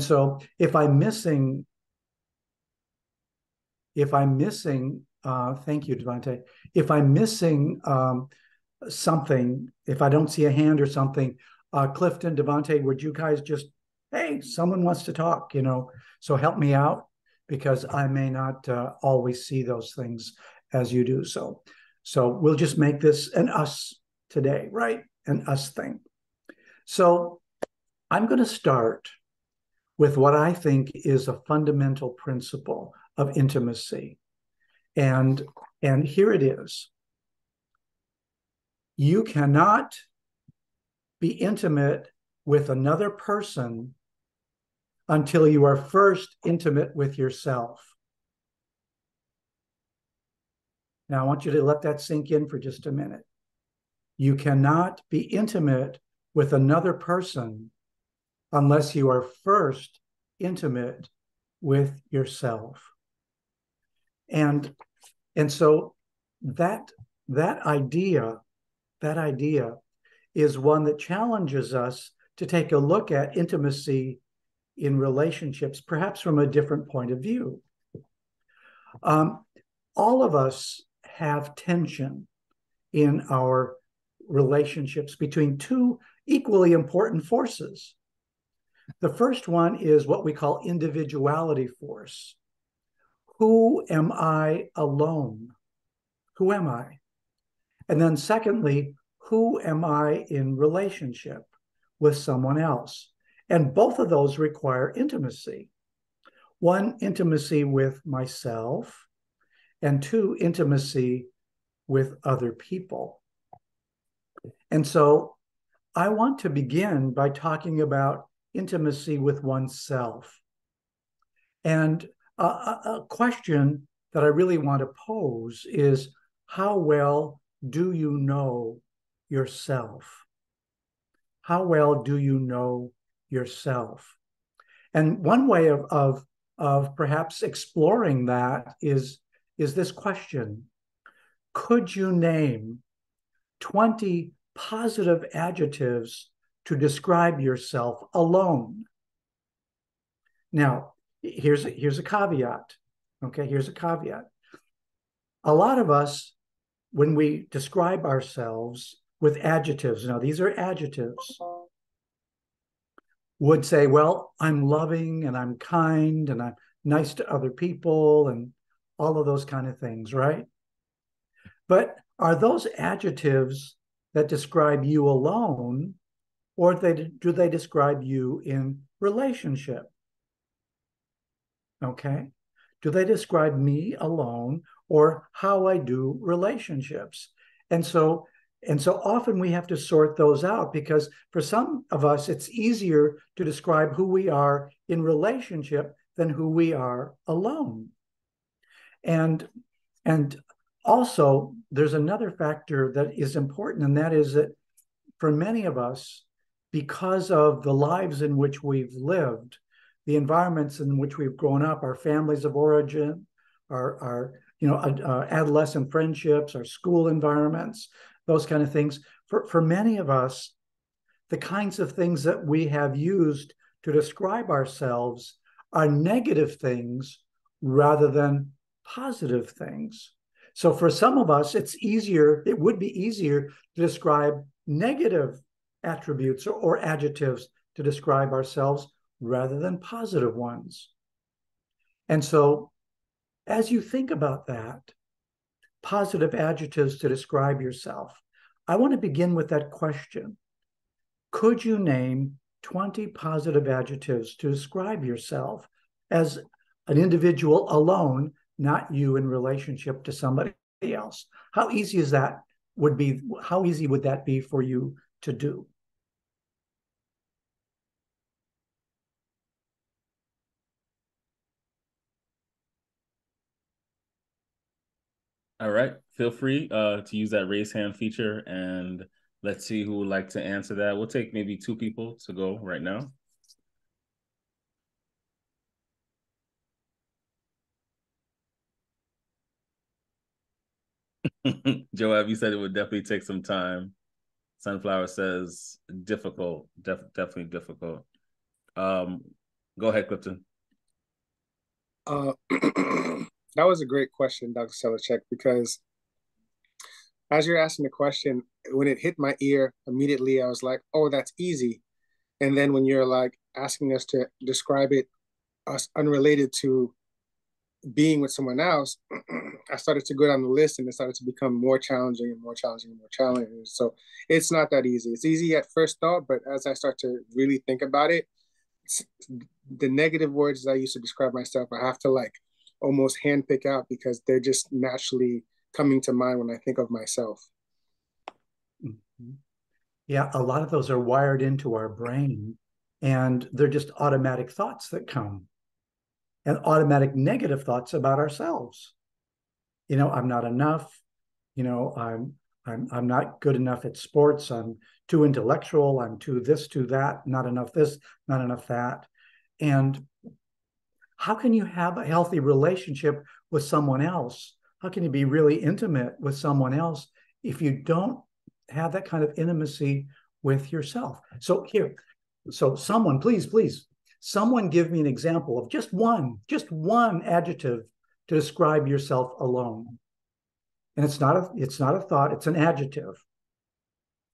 so if I'm missing, thank you, Devonte. If I'm missing something, if I don't see a hand or something, Clifton, Devonte, would you guys just, hey, someone wants to talk, so help me out, because I may not always see those things as you do. So we'll just make this an us today, right? An us thing. So I'm going to start with what I think is a fundamental principle of intimacy. And here it is. You cannot be intimate with another person until you are first intimate with yourself. Now, I want you to let that sink in for just a minute. You cannot be intimate with another person unless you are first intimate with yourself. And so that idea is one that challenges us to take a look at intimacy in relationships, perhaps from a different point of view. All of us have tension in our relationships between two equally important forces. The first one is what we call individuality force. Who am I alone? Who am I? And then secondly, who am I in relationship with someone else? And both of those require intimacy. One, intimacy with myself, and two, intimacy with other people. And so I want to begin by talking about intimacy with oneself. And a question that I really want to pose is, how well do you know yourself? How well do you know yourself? And one way of perhaps exploring that is this question: could you name 20 positive adjectives to describe yourself alone? Now, here's a caveat. Okay, here's a caveat. A lot of us, when we describe ourselves with adjectives, now these are adjectives, would say, well, I'm loving and I'm kind and I'm nice to other people and all of those kind of things, right? But are those adjectives that describe you alone, or do they describe you in relationship? Okay. Do they describe me alone or how I do relationships? And so often we have to sort those out, because for some of us, it's easier to describe who we are in relationship than who we are alone. And also, there's another factor that is important, and that is that for many of us, because of the lives in which we've lived, the environments in which we've grown up, our families of origin, our adolescent friendships, our school environments, those kind of things. For many of us, the kinds of things that we have used to describe ourselves are negative things rather than positive things. So for some of us, it would be easier to describe negative attributes or adjectives to describe ourselves rather than positive ones. And so as you think about that, positive adjectives to describe yourself, I want to begin with that question. Could you name 20 positive adjectives to describe yourself as an individual alone, not you in relationship to somebody else? How easy would that be for you to do? All right. Feel free to use that raise hand feature, and let's see who would like to answer that. We'll take maybe 2 people to go right now. Joab, you said it would definitely take some time. Sunflower says difficult, definitely difficult. Go ahead, Clifton. That was a great question, Dr. Sedlacek, because as you're asking the question, when it hit my ear, immediately I was like, oh, that's easy. And then when you're like asking us to describe it, us unrelated to being with someone else, I started to go down the list and it started to become more challenging and more challenging and more challenging. So it's not that easy. It's easy at first thought, but as I start to really think about it, the negative words that I used to describe myself, I have to like almost handpick out because they're just naturally coming to mind when I think of myself. Mm-hmm. Yeah, a lot of those are wired into our brain, and they're just automatic thoughts that come, and automatic negative thoughts about ourselves. I'm not enough. I'm not good enough at sports. I'm too intellectual. I'm too this, too that. Not enough this, not enough that. And how can you have a healthy relationship with someone else? How can you be really intimate with someone else if you don't have that kind of intimacy with yourself? So someone, please, someone give me an example of just one adjective to describe yourself alone. And it's not a thought, it's an adjective.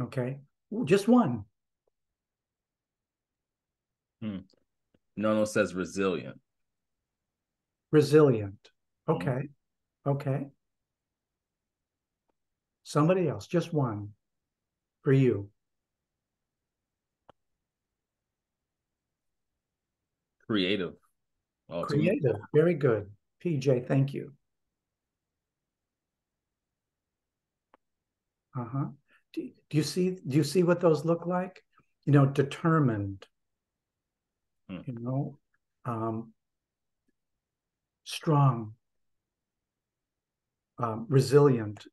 Okay. Just one. Nono says resilient. Resilient. Okay. Okay. Somebody else, just one for you. Creative. Oh, creative. Very good. PJ, thank you. Uh-huh. Do you see what those look like? Determined, strong, resilient.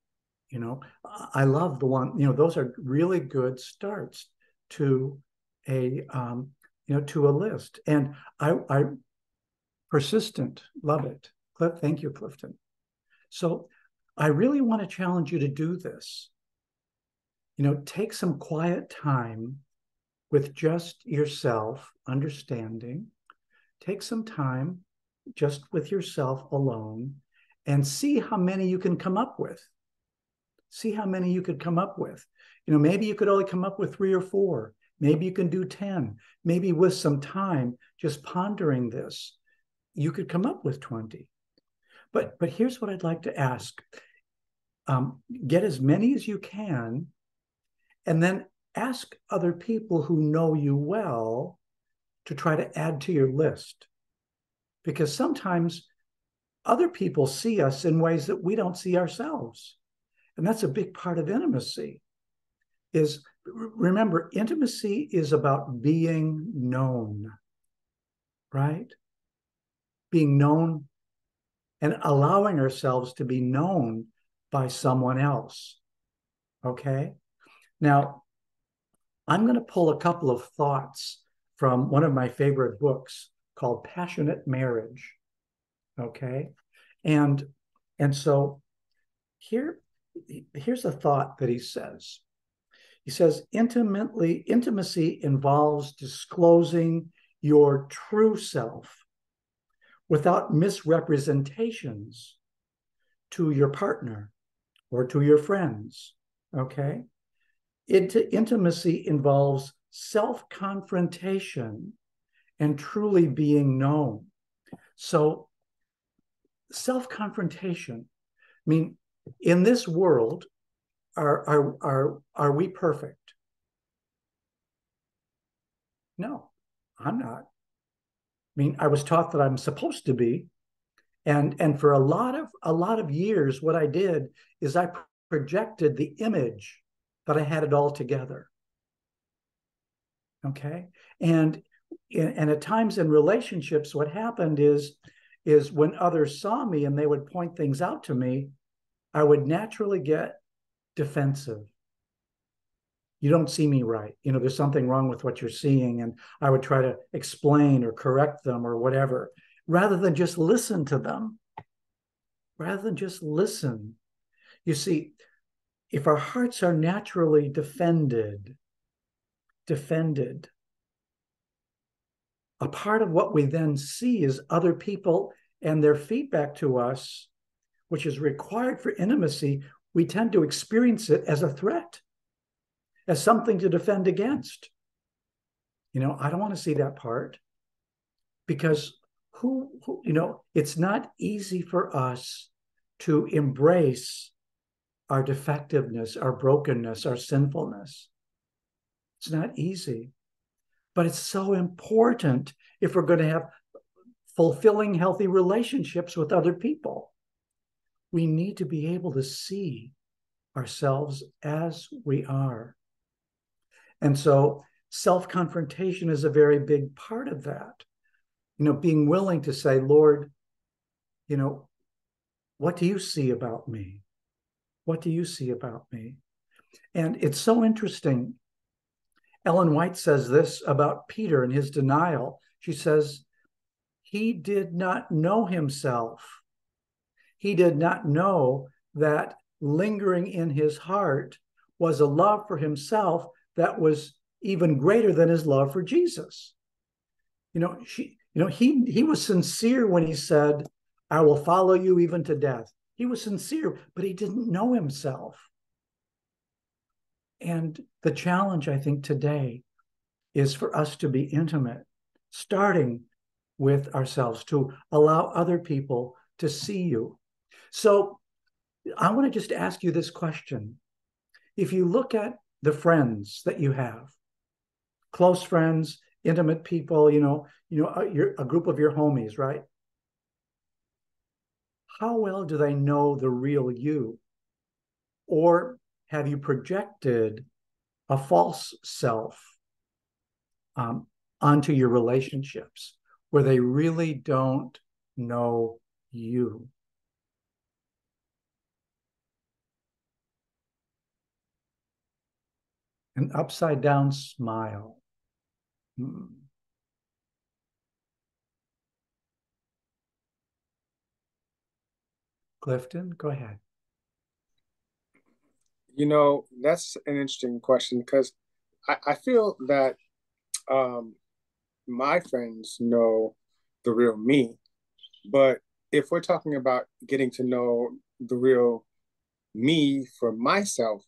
I love the one, those are really good starts to to a list. And I persistent, love it. Thank you, Clifton. So I really want to challenge you to do this. Take some quiet time with just yourself, understanding. Take some time just with yourself alone and see how many you can come up with. See how many you could come up with. Maybe you could only come up with 3 or 4. Maybe you can do 10. Maybe with some time, just pondering this, you could come up with 20. But here's what I'd like to ask. Get as many as you can, and then ask other people who know you well to try to add to your list. Because sometimes other people see us in ways that we don't see ourselves. And that's a big part of intimacy. Remember, intimacy is about being known, right? Being known and allowing ourselves to be known by someone else. Okay? Now, I'm going to pull a couple of thoughts from one of my favorite books called Passionate Marriage. Okay? And so here's a thought that he says. He says, intimacy involves disclosing your true self without misrepresentations to your partner or to your friends. Okay? Intimacy involves self-confrontation and truly being known. So, self-confrontation. I mean, in this world, are we perfect? No, I'm not. I mean, I was taught that I'm supposed to be, and for a lot of years, what I did is I projected the image that I had it all together. Okay, and at times in relationships, what happened is when others saw me and they would point things out to me, I would naturally get defensive. You don't see me right. There's something wrong with what you're seeing. And I would try to explain or correct them or whatever, rather than just listen to them. Rather than just listen. You see, if our hearts are naturally defended, a part of what we then see is other people and their feedback to us, which is required for intimacy. We tend to experience it as a threat, as something to defend against. I don't want to see that part, because it's not easy for us to embrace our defectiveness, our brokenness, our sinfulness. It's not easy, but it's so important if we're going to have fulfilling, healthy relationships with other people. We need to be able to see ourselves as we are. And so self-confrontation is a very big part of that. Being willing to say, Lord, what do you see about me? What do you see about me? And it's so interesting. Ellen White says this about Peter and his denial. She says, he did not know himself. He did not know that lingering in his heart was a love for himself that was even greater than his love for Jesus. He was sincere when he said, I will follow you even to death. He was sincere, but he didn't know himself. And the challenge, I think, today is for us to be intimate, starting with ourselves, to allow other people to see you. So I want to just ask you this question. If you look at the friends that you have, close friends, intimate people, you're a group of your homies, right? How well do they know the real you? Or have you projected a false self onto your relationships where they really don't know you? An upside down smile. Clifton, go ahead. That's an interesting question, because I feel that my friends know the real me. But if we're talking about getting to know the real me for myself,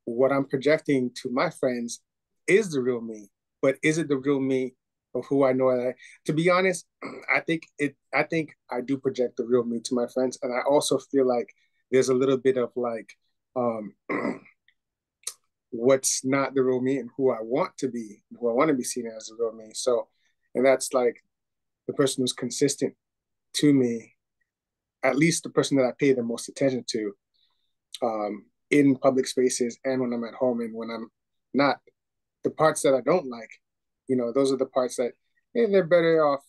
what I'm projecting to my friends is the real me. But is it the real me of who I know? To be honest, I think I do project the real me to my friends, and I also feel like there's a little bit of like what's not the real me and who I want to be, who I want to be seen as the real me. So, and that's like the person who's consistent to me, at least the person that I pay the most attention to in public spaces and when I'm at home and when I'm not. The parts that I don't like, those are the parts that they're better off,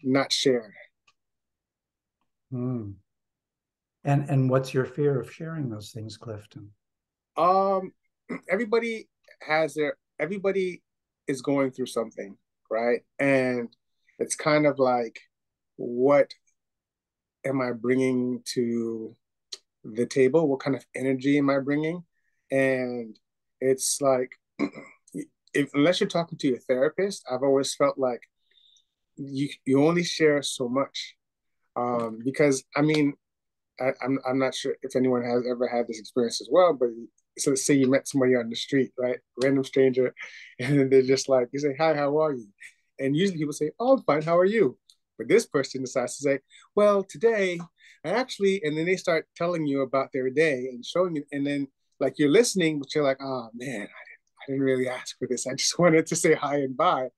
not shared. And what's your fear of sharing those things, Clifton? Everybody is going through something, right? And it's kind of like, what am I bringing to the table? What kind of energy am I bringing? And it's like, unless you're talking to your therapist, I've always felt like you only share so much. Because I'm not sure if anyone has ever had this experience as well, but so let's say you met somebody on the street, right? Random stranger, and then they're just like, you say, hi, how are you? And usually people say, oh, I'm fine, how are you? But this person decides to say, well, today I actually, and then they start telling you about their day and showing you, and then like you're listening, but you're like, oh man, I didn't really ask for this. I just wanted to say hi and bye.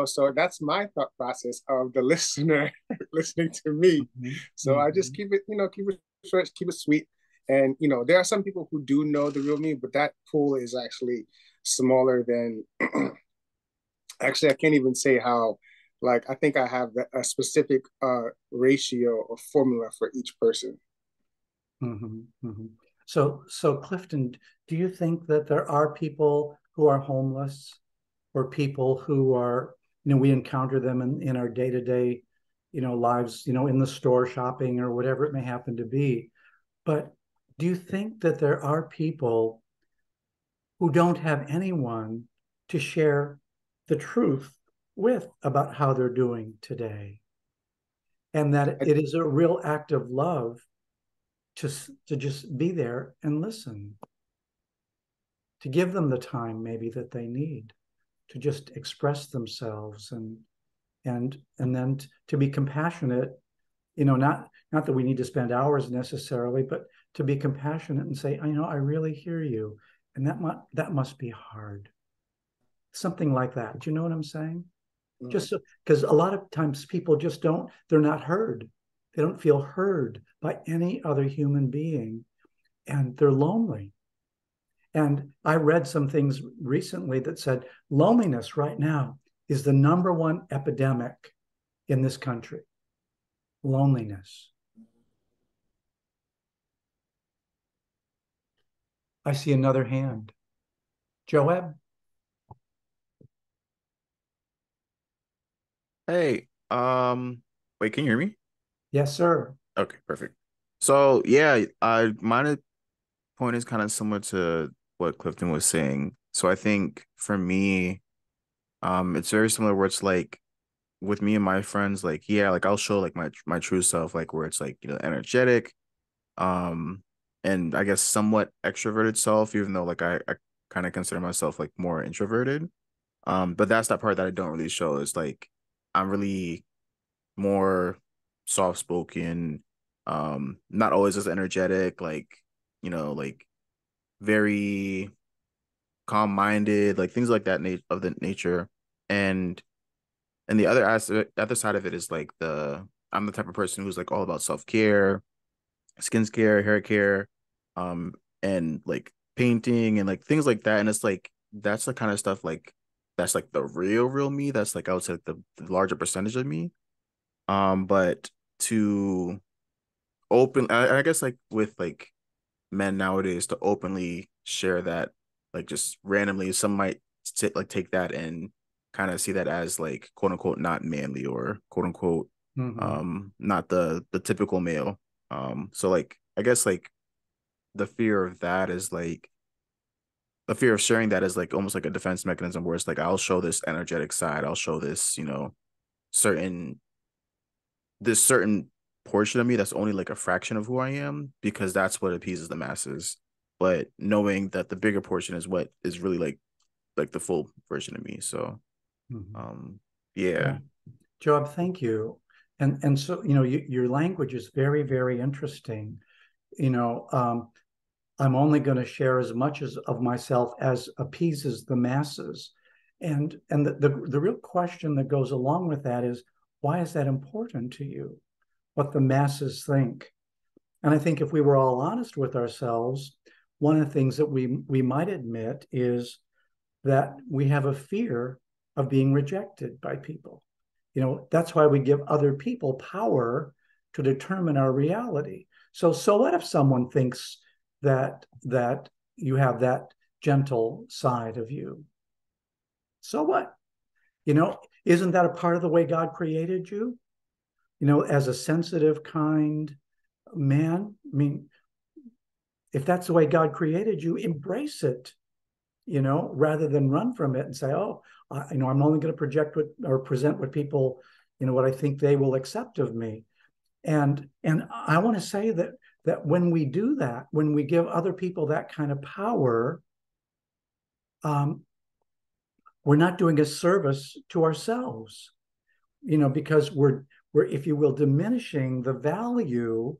So that's my thought process of the listener listening to me. So I just keep it short, keep it sweet. And, there are some people who do know the real me, but that pool is actually smaller than, actually, I can't even say how, like, I think I have a specific ratio or formula for each person. So Clifton, do you think that there are people who are homeless, or people who are, we encounter them in our day-to-day, lives, in the store, shopping, or whatever it may happen to be. But do you think that there are people who don't have anyone to share the truth with about how they're doing today. And that it is a real act of love to just be there and listen, to give them the time maybe that they need to just express themselves, and then to be compassionate, not that we need to spend hours necessarily, but to be compassionate and say, I really hear you, and that must be hard. Something like that. Do you know what I'm saying? Just so, because a lot of times people just they're not heard. They don't feel heard by any other human being, and they're lonely. And I read some things recently that said loneliness right now is the number one epidemic in this country. Loneliness. I see another hand. Joab? Hey, wait, can you hear me? Yes, sir. Okay, perfect. So yeah, my point is kind of similar to what Clifton was saying. So I think for me, it's very similar where it's like with me and my friends, like yeah, like I'll show like my true self, like where it's like, energetic, um, and I guess somewhat extroverted self, even though like I kind of consider myself like more introverted. But that's that part that I don't really show is like I'm really more soft spoken, not always as energetic, like, like very calm minded, like things like that of the nature. And the other side of it is like I'm the type of person who's like all about self care, skin care, hair care, um, and like painting and like things like that. And it's like that's the kind of stuff like that's like the real me. That's like I would say like the larger percentage of me. But to open, I guess like with like men nowadays to openly share that, like just randomly, some might take that and kind of see that as like quote unquote not manly or quote unquote not the typical male. So like I guess like the fear of that is like the fear of sharing that is like almost like a defense mechanism where it's like I'll show this energetic side, I'll show this, certain this certain portion of me that's only like a fraction of who I am because that's what appeases the masses. But knowing that the bigger portion is what is really like the full version of me. So yeah. Joab, thank you. And so, your language is very, very interesting. I'm only going to share as much of myself as appeases the masses. And the real question that goes along with that is, why is that important to you? What the masses think. And I think if we were all honest with ourselves, one of the things that we might admit is that we have a fear of being rejected by people. That's why we give other people power to determine our reality. So what if someone thinks that you have that gentle side of you? So what? Isn't that a part of the way God created you? As a sensitive, kind man. I mean, if that's the way God created you, embrace it, rather than run from it and say, oh, I'm only going to project or present what people, what I think they will accept of me. And I want to say that when we do that, when we give other people that kind of power, we're not doing a service to ourselves, because we're, if you will, diminishing the value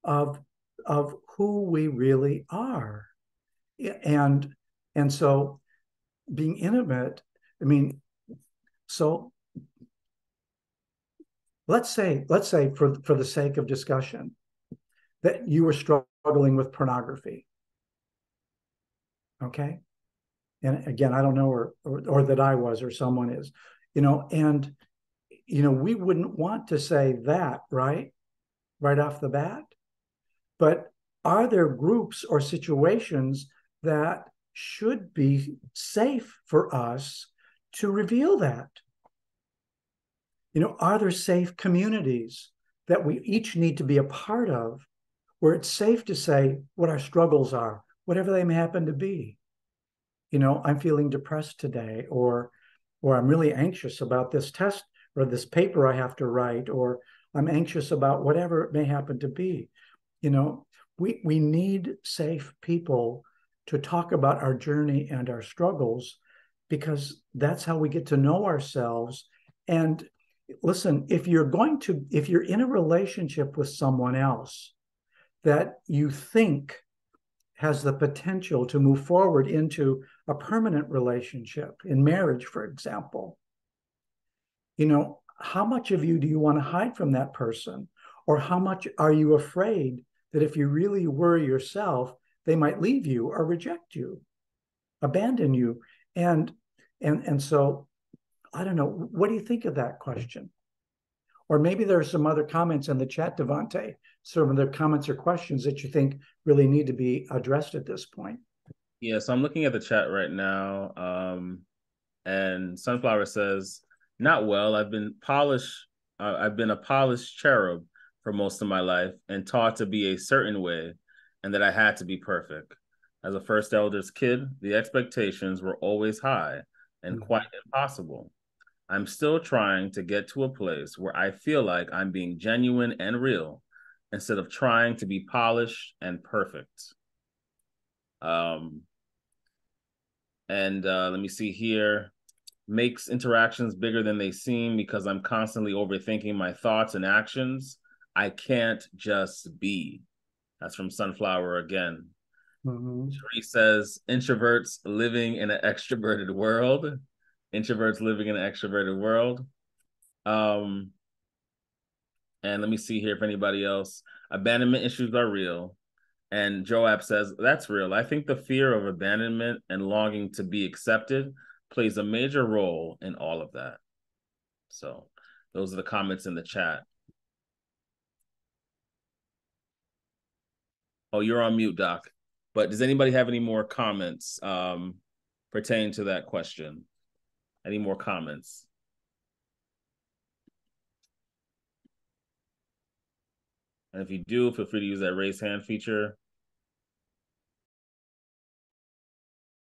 of who we really are. And so being intimate, I mean, so let's say for the sake of discussion that you were struggling with pornography. Okay. And again, I don't know, or that I was, or someone is, and we wouldn't want to say that right off the bat. But are there groups or situations that should be safe for us to reveal that? Are there safe communities that we each need to be a part of where it's safe to say what our struggles are, whatever they may happen to be? I'm feeling depressed today, or or I'm really anxious about this test or this paper I have to write, or I'm anxious about whatever it may happen to be. You know, we need safe people to talk about our journey and our struggles, because that's how we get to know ourselves. And listen, if you're in a relationship with someone else that you think has the potential to move forward into a permanent relationship, in marriage, for example, you know, how much of you do you want to hide from that person? Or how much are you afraid that if you really were yourself, they might leave you or reject you, abandon you? And so I don't know, what do you think of that question? Or maybe there are some other comments in the chat, Devonte, some of the comments or questions that you think really need to be addressed at this point. Yeah, so I'm looking at the chat right now. And Sunflower says, not well. I've been a polished cherub for most of my life and taught to be a certain way and that I had to be perfect. As a first elder's kid, the expectations were always high and quite impossible. I'm still trying to get to a place where I feel like I'm being genuine and real instead of trying to be polished and perfect. And let me see here. Makes interactions bigger than they seem because I'm constantly overthinking my thoughts and actions. I can't just be. That's from Sunflower again. Sheree says, introverts living in an extroverted world. Introverts living in an extroverted world. And let me see here if anybody else. Abandonment issues are real. And Joab says, that's real. I think the fear of abandonment and longing to be accepted plays a major role in all of that. So those are the comments in the chat. Oh, you're on mute, Doc. But does anybody have any more comments pertaining to that question? Any more comments? And if you do, feel free to use that raise hand feature.